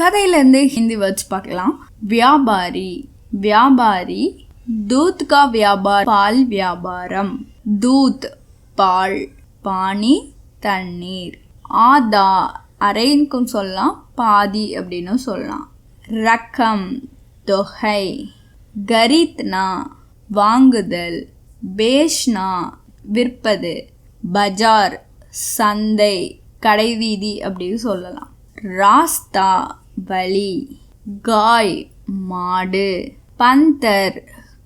கதையிலேருந்து ஹிந்தி வேர்ட்ஸ் பார்க்கலாம். வியாபாரி, வியாபாரி. दूध का व्यापार, பால் வியாபாரம். दूध பால், பானி தண்ணீர். ஆதா அரைக்கும் சொல்லலாம், பாதி அப்படின்னு சொல்லலாம். ரக்கம் தொகை. கரீத்னா வாங்குதல். பேஷ்னா விற்பது. பஜார் சந்தை, கடைவீதி அப்படின்னு சொல்லலாம். ராஸ்தா வழி. காய் மாடு. பந்தர்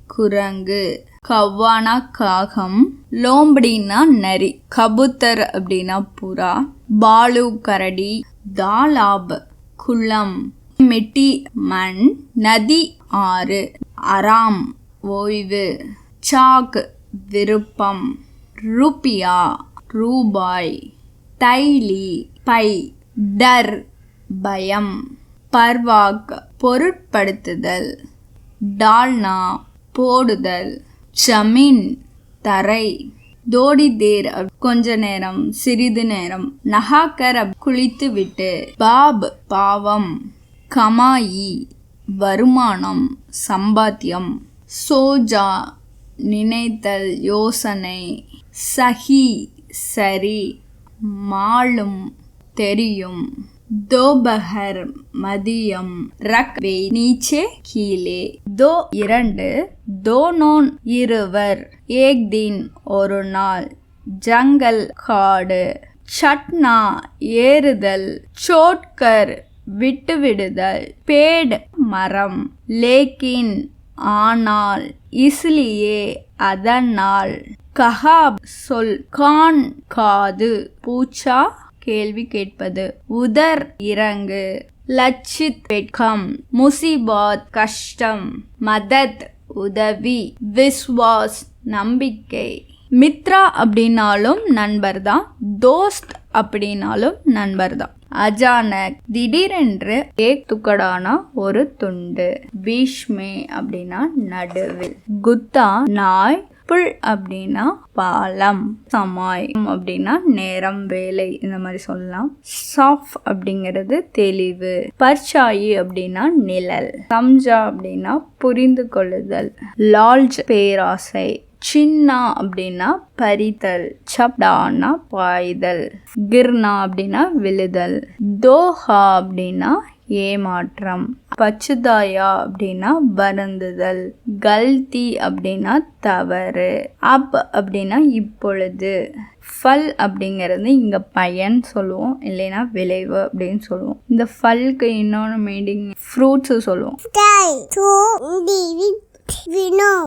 குரங்கு. கவ்வானா காகம். லோம்படினா நரி. கபூத்தர் அப்படின்னா புறா. பாலு கரடி. தாலாப் குளம். மிட்டி மண். நதி ஆறு. அராம் ஓய்வு. சாக் விருப்பம். ரூபியா ரூபாய். தைலி பை. டர் பயம். பர்வாக் பொருட்படுத்துதல். டால்னா போடுதல். ஜமீன் தரை. தோடி தேர் கொஞ்ச நேரம், சிறிது நேரம். நகாக்கர் குளித்து விட்டு. பாப் பாவம். கமாயி வருமானம், சம்பாத்தியம். சோஜா நினைத்தல், யோசனை. சஹி சரி. மாலும் தெரியும். தோபஹர் மதியம். ரக் நீச்சே கீழே. தோ இரண்டு. தோனோன் இருவர். ஏக் தின் ஒரு நாள். ஜங்கல் காடு. சட்னா ஏறுதல். சோட்கர் விட்டுவிடுதல். பேட் மரம். லேக்கின் ஆனால். இஸ்லியே அதனால். கஹாப் சொல். கான் காது. பூச்சா கேள்வி கேட்பது. உதர் இறங்கு. லட்சித் வெட்கம். முசிபாத் கஷ்டம். மதத் உதவி. விஸ்வாஸ் நம்பிக்கை. மித்ரா அப்படின்னாலும் நண்பர் தான். தோஸ்த் அப்படின்னாலும் நண்பர் தான். அஜானக் திடீரென்று. ஏக் துக்கடானா ஒரு துண்டு. பீஷ்மே அப்படின்னா நடுவில். குத்தா நாய். புல் அப்படின்னா பாலம். சமாய் அப்படின்னா நேரம், வேலை, இந்த மாதிரி சொல்லலாம். சாஃப் அப்படிங்கிறது தெளிவு. பர்ச்சாயி அப்படின்னா நிழல். சம்ஜா அப்படின்னா புரிந்து கொள்ளுதல். லால்ஜ் பேராசை. சின்னா அப்படின்னா பறித்தல். சப்டானா பாய்தல். கிர்னா அப்படின்னா விழுதல். தோஹா அப்படின்னா ஏமாற்றம். பச்சுதாயா அப்படின்னா வருந்துதல். கல்தி அப்படின்னா தவறு. அப் அப்படின்னா இப்பொழுது. ஃபல் அப்படிங்கிறது இங்க பயன் சொல்லுவோம், இல்லைன்னா விளைவு அப்படின்னு சொல்லுவோம். இந்த ஃபல்க்கு இன்னொன்று மீனிங் ஃப்ரூட்ஸ் சொல்லுவோம்.